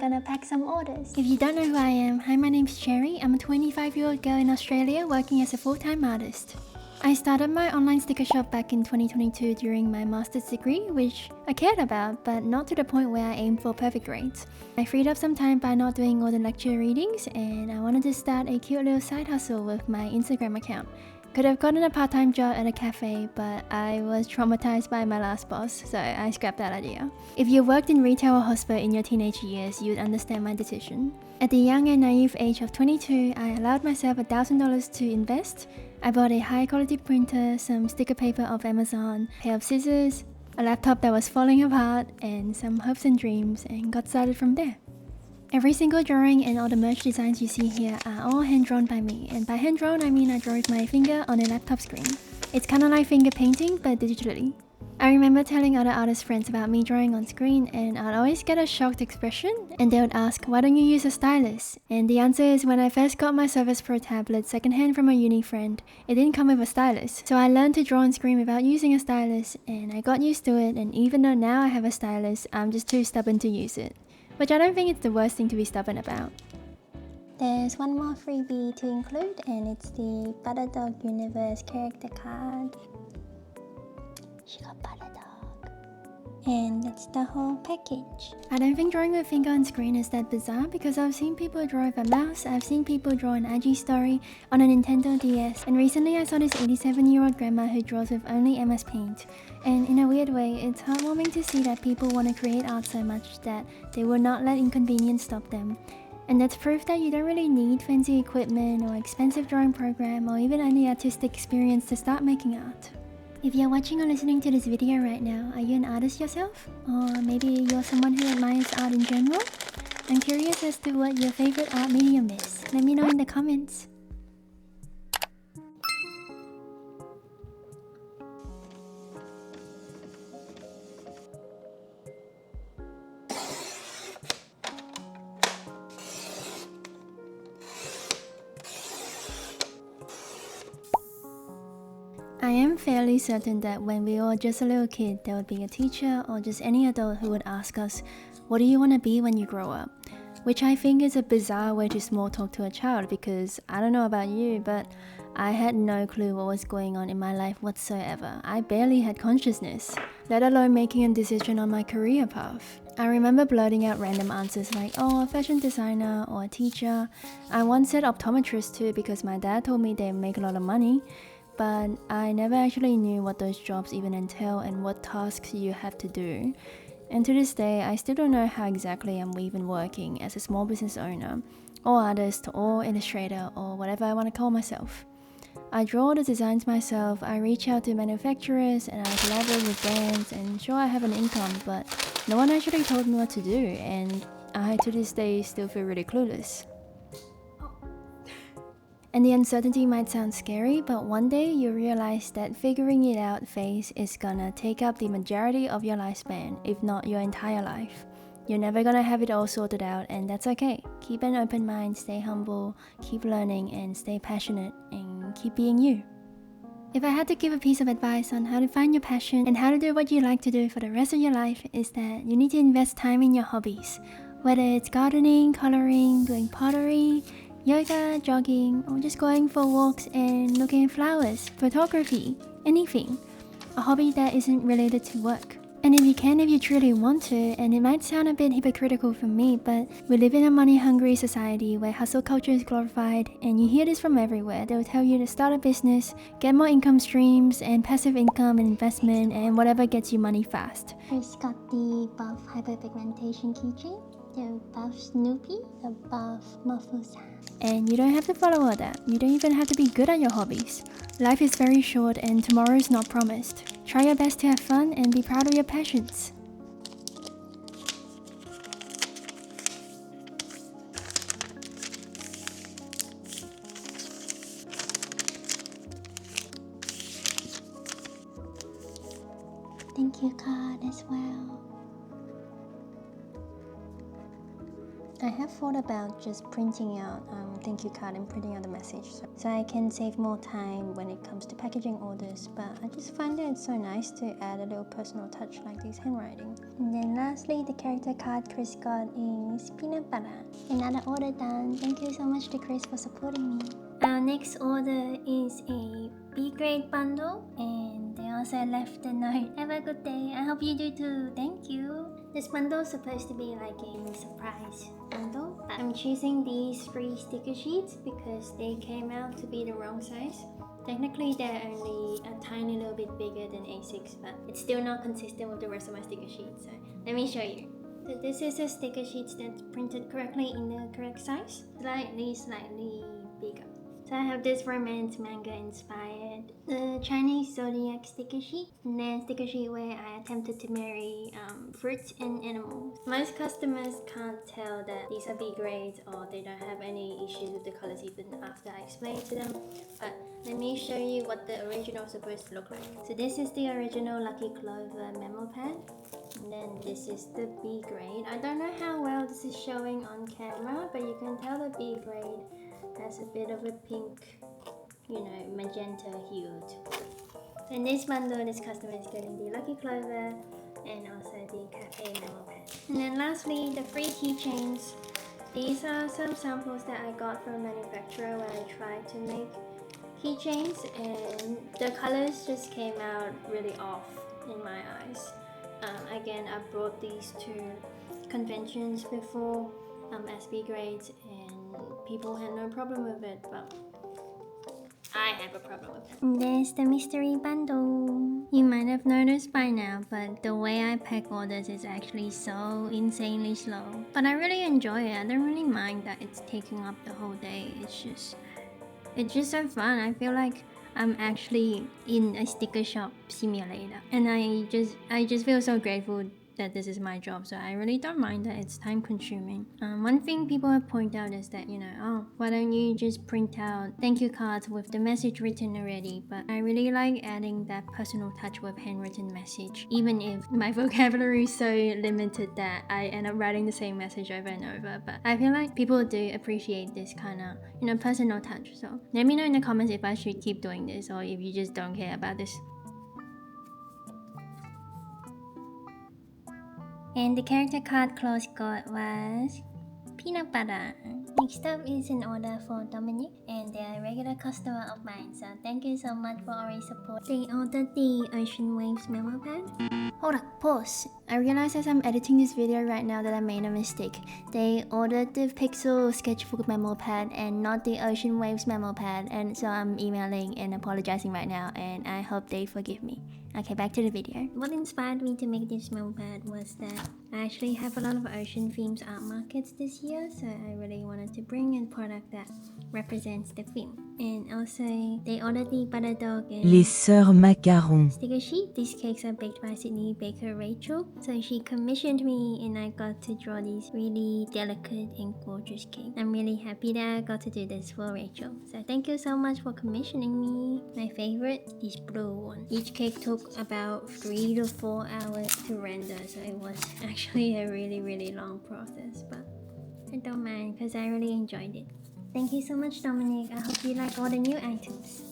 gonna pack some orders. If you don't know who I am, hi, my name's Cherry. I'm a 25-year-old girl in Australia working as a full-time artist. I started my online sticker shop back in 2022 during my master's degree, which I cared about, but not to the point where I aimed for perfect grades. I freed up some time by not doing all the lecture readings, and I wanted to start a cute little side hustle with my Instagram account. Could have gotten a part-time job at a cafe, but I was traumatized by my last boss, so I scrapped that idea. If you worked in retail or hospital in your teenage years, you'd understand my decision. At the young and naive age of 22, I allowed myself $1,000 to invest. I bought a high-quality printer, some sticker paper off Amazon, a pair of scissors, a laptop that was falling apart, and some hopes and dreams, and got started from there. Every single drawing and all the merch designs you see here are all hand-drawn by me, and by hand-drawn I mean I draw with my finger on a laptop screen. It's kinda like finger painting, but digitally. I remember telling other artist friends about me drawing on screen, and I'd always get a shocked expression, and they would ask, why don't you use a stylus? And the answer is, when I first got my Surface Pro tablet secondhand from a uni friend, it didn't come with a stylus. So I learned to draw on screen without using a stylus, and I got used to it, and even though now I have a stylus, I'm just too stubborn to use it. Which I don't think it's the worst thing to be stubborn about. There's one more freebie to include, and it's the Butter Dog Universe character card. She got Butter Dog. And that's the whole package. I don't think drawing with finger on screen is that bizarre, because I've seen people draw with a mouse, I've seen people draw an IG story on a Nintendo DS, and recently I saw this 87-year-old grandma who draws with only MS Paint. And in a weird way, it's heartwarming to see that people want to create art so much that they will not let inconvenience stop them. And that's proof that you don't really need fancy equipment or expensive drawing program or even any artistic experience to start making art. If you're watching or listening to this video right now, are you an artist yourself? Or maybe you're someone who admires art in general? I'm curious as to what your favorite art medium is. Let me know in the comments. I am fairly certain that when we were just a little kid, there would be a teacher or just any adult who would ask us, what do you want to be when you grow up? Which I think is a bizarre way to small talk to a child, because I don't know about you, but I had no clue what was going on in my life whatsoever. I barely had consciousness, let alone making a decision on my career path. I remember blurting out random answers like, oh, a fashion designer or a teacher. I once said optometrist too, because my dad told me they make a lot of money. But I never actually knew what those jobs even entail and what tasks you have to do. And to this day, I still don't know how exactly I'm even working as a small business owner, or artist, or illustrator, or whatever I want to call myself. I draw the designs myself, I reach out to manufacturers, and I collaborate with brands, and sure, I have an income, but no one actually told me what to do, and I to this day still feel really clueless. And the uncertainty might sound scary, but one day you realize that figuring it out phase is gonna take up the majority of your lifespan, if not your entire life. You're never gonna have it all sorted out, and that's okay. Keep an open mind, stay humble, keep learning, and stay passionate, and keep being you. If I had to give a piece of advice on how to find your passion and how to do what you like to do for the rest of your life, is that you need to invest time in your hobbies. Whether it's gardening, coloring, doing pottery, yoga, jogging, or just going for walks and looking at flowers, photography, anything. A hobby that isn't related to work. And if you truly want to, and it might sound a bit hypocritical from me, but we live in a money-hungry society where hustle culture is glorified, and you hear this from everywhere. They'll tell you to start a business, get more income streams, and passive income and investment, and whatever gets you money fast. Chris got the buff hyperpigmentation keychain, the buff Snoopy, the buff Mafusa. And you don't have to follow all that. You don't even have to be good at your hobbies. Life is very short and tomorrow is not promised. Try your best to have fun and be proud of your passions. Thank you card as well. I have thought about just printing out thank you card and printing out the message so I can save more time when it comes to packaging orders, but I just find that it's so nice to add a little personal touch like this handwriting. And then lastly, the character card Chris got is peanut butter. Another order done. Thank you so much to Chris for supporting me. Our next order is a B grade bundle, and they also left a note. Have a good day. I hope you do too. Thank you. This bundle is supposed to be like a surprise bundle, but I'm choosing these 3 sticker sheets because they came out to be the wrong size. Technically they're only a tiny little bit bigger than A6, but it's still not consistent with the rest of my sticker sheets, so let me show you. So this is a sticker sheet that's printed correctly in the correct size, slightly bigger. So I have this romance manga inspired, the Chinese zodiac sticker sheet, and then sticker sheet where I attempted to marry fruits and animals. Most customers can't tell that these are B grades or they don't have any issues with the colors even after I explain to them, but let me show you what the original is supposed to look like. So this is the original Lucky Clover memo pad, and then this is the B grade. I don't know how well this is showing on camera, but you can tell the B grade has a bit of a pink, magenta hue to it. So in this bundle, this customer is getting the Lucky Clover and also the Cafe memo pad. And then lastly, the free keychains. These are some samples that I got from a manufacturer where I tried to make keychains, and the colors just came out really off in my eyes. Again, I brought these to conventions before as B grades, and people had no problem with it, but I have a problem with it. There's the mystery bundle. You might have noticed by now, but the way I pack orders is actually so insanely slow. But I really enjoy it. I don't really mind that it's taking up the whole day. It's just so fun. I feel like I'm actually in a sticker shop simulator, and I just feel so grateful that this is my job, so I really don't mind that it's time consuming. One thing people have pointed out is that, why don't you just print out thank you cards with the message written already, but I really like adding that personal touch with handwritten message, even if my vocabulary is so limited that I end up writing the same message over and over, but I feel like people do appreciate this kind of, personal touch. So let me know in the comments if I should keep doing this or if you just don't care about this. And the character card Close got was peanut butter. Next up is an order for Dominic, and they're a regular customer of mine, so thank you so much for all your support. They ordered the Ocean Waves memo pad. Hold up, pause. I realize as I'm editing this video right now that I made a mistake. They ordered the Pixel Sketchbook memo pad and not the Ocean Waves memo pad, and so I'm emailing and apologizing right now, and I hope they forgive me. Okay, back to the video. What inspired me to make this memo pad was that I actually have a lot of ocean themes art markets this year, so I really wanted to bring a product that represents the theme. And also, they ordered the butter dog and Les Sœurs Macaron sticker sheet. These cakes are baked by Sydney baker Rachel, so she commissioned me and I got to draw these really delicate and gorgeous cakes. I'm really happy that I got to do this for Rachel, so thank you so much for commissioning me. My favorite, this blue one. Each cake took about 3 to 4 hours to render, so it was actually a really long process, but I don't mind because I really enjoyed it. Thank you so much, Dominic. I hope you like all the new items.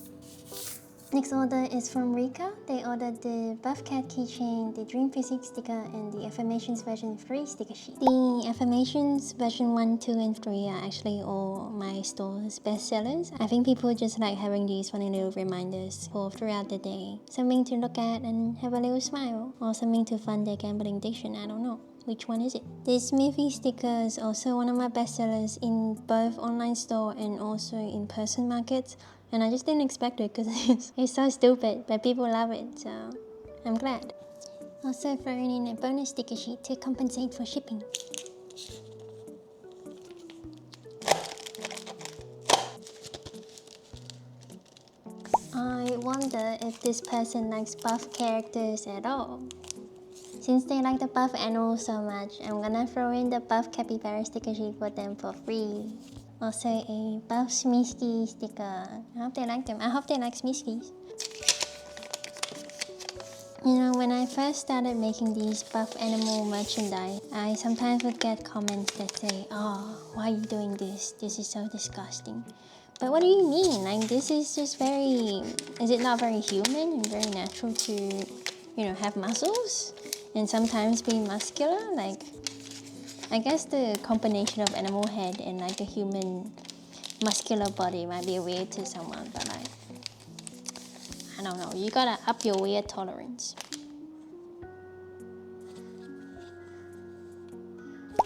Next order is from Rika. They ordered the Buff Cat keychain, the Dream Physics sticker, and the Affirmations version 3 sticker sheet. The Affirmations version 1, 2, and 3 are actually all my store's best sellers. I think people just like having these funny little reminders for throughout the day. Something to look at and have a little smile, or something to fund their gambling addiction, I don't know. Which one is it? This Smithy sticker is also one of my best sellers in both online store and also in-person markets. And I just didn't expect it because it's so stupid, but people love it, so I'm glad. Also throwing in a bonus sticker sheet to compensate for shipping. I wonder if this person likes buff characters at all. Since they like the buff animals so much, I'm gonna throw in the buff capybara sticker sheet for them for free. Also a buff Smisky sticker. I hope they like them. I hope they like Smiskies. You know, when I first started making these buff animal merchandise, I sometimes would get comments that say, "Oh, why are you doing this? This is so disgusting." But what do you mean? Like, this is just very... Is it not very human and very natural to, you know, have muscles? And sometimes be muscular? Like, I guess the combination of animal head and like a human muscular body might be weird to someone, but like, I don't know, you gotta up your weird tolerance.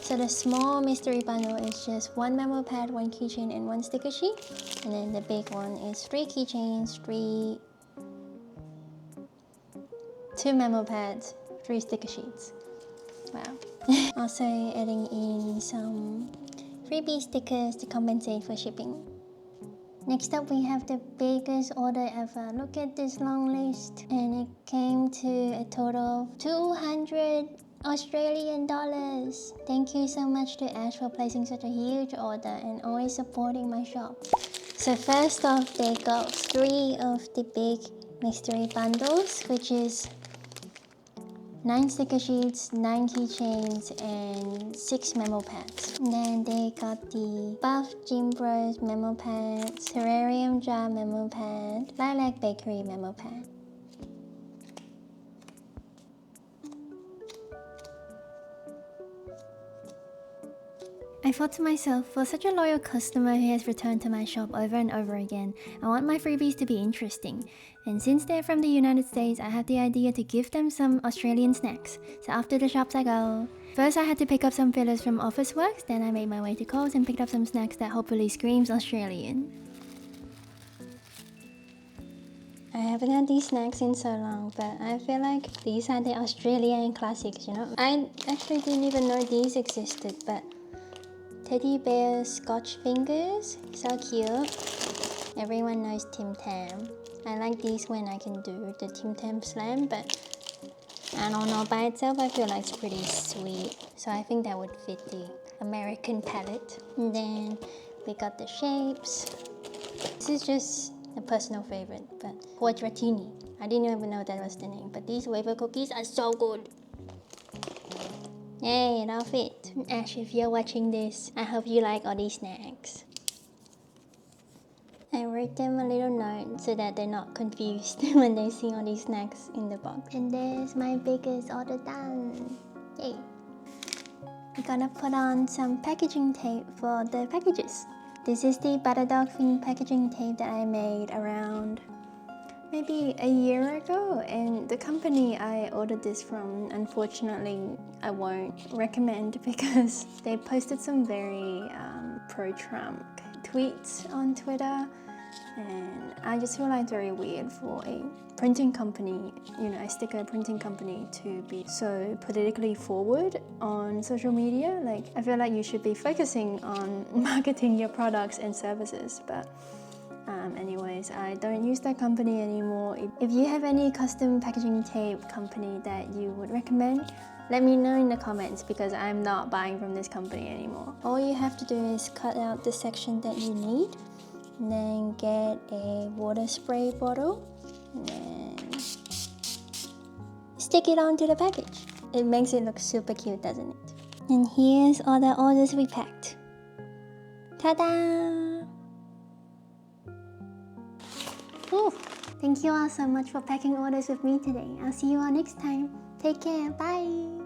So the small mystery bundle is just 1 memo pad, 1 keychain, and 1 sticker sheet. And then the big one is 3 keychains, 2 memo pads, 3 sticker sheets. Wow. Also adding in some freebie stickers to compensate for shipping. Next up, we have the biggest order ever. Look at this long list. And it came to a total of 200 Australian dollars. Thank you so much to Ash for placing such a huge order and always supporting my shop. So first off, they got 3 of the big mystery bundles, which is 9 sticker sheets, 9 keychains, and 6 memo pads. And then they got the Buff Gym Bros memo pad, Terrarium Jar memo pad, Lilac Bakery memo pad. I thought to myself, for such a loyal customer who has returned to my shop over and over again, I want my freebies to be interesting. And since they're from the United States, I had the idea to give them some Australian snacks. So after the shops I go. First I had to pick up some fillers from Officeworks, then I made my way to Coles and picked up some snacks that hopefully screams Australian. I haven't had these snacks in so long, but I feel like these are the Australian classics, you know? I actually didn't even know these existed, but Teddy Bear Scotch Fingers, so cute. Everyone knows Tim Tam. I like these when I can do the Tim Tam slam, but I don't know, by itself I feel like it's pretty sweet. So I think that would fit the American palette. And then we got the shapes. This is just a personal favorite, but Quadratini. I didn't even know that was the name, but these wafer cookies are so good. Yay, it all fit. Ash, if you're watching this, I hope you like all these snacks. I wrote them a little note so that they're not confused when they see all these snacks in the box. And there's my biggest order done. Yay. I'm gonna put on some packaging tape for the packages. This is the Buterdog themed packaging tape that I made around maybe a year ago, and the company I ordered this from, unfortunately, I won't recommend because they posted some very pro-Trump tweets on Twitter, and I just feel like it's very weird for a printing company, you know, a sticker printing company to be so politically forward on social media. Like, I feel like you should be focusing on marketing your products and services, but anyways, I don't use that company anymore. If you have any custom packaging tape company that you would recommend, let me know in the comments because I'm not buying from this company anymore. All you have to do is cut out the section that you need, and then get a water spray bottle, and then stick it onto the package. It makes it look super cute, doesn't it? And here's all the orders we packed. Ta-da! Ooh, thank you all so much for packing orders with me today. I'll see you all next time. Take care. Bye.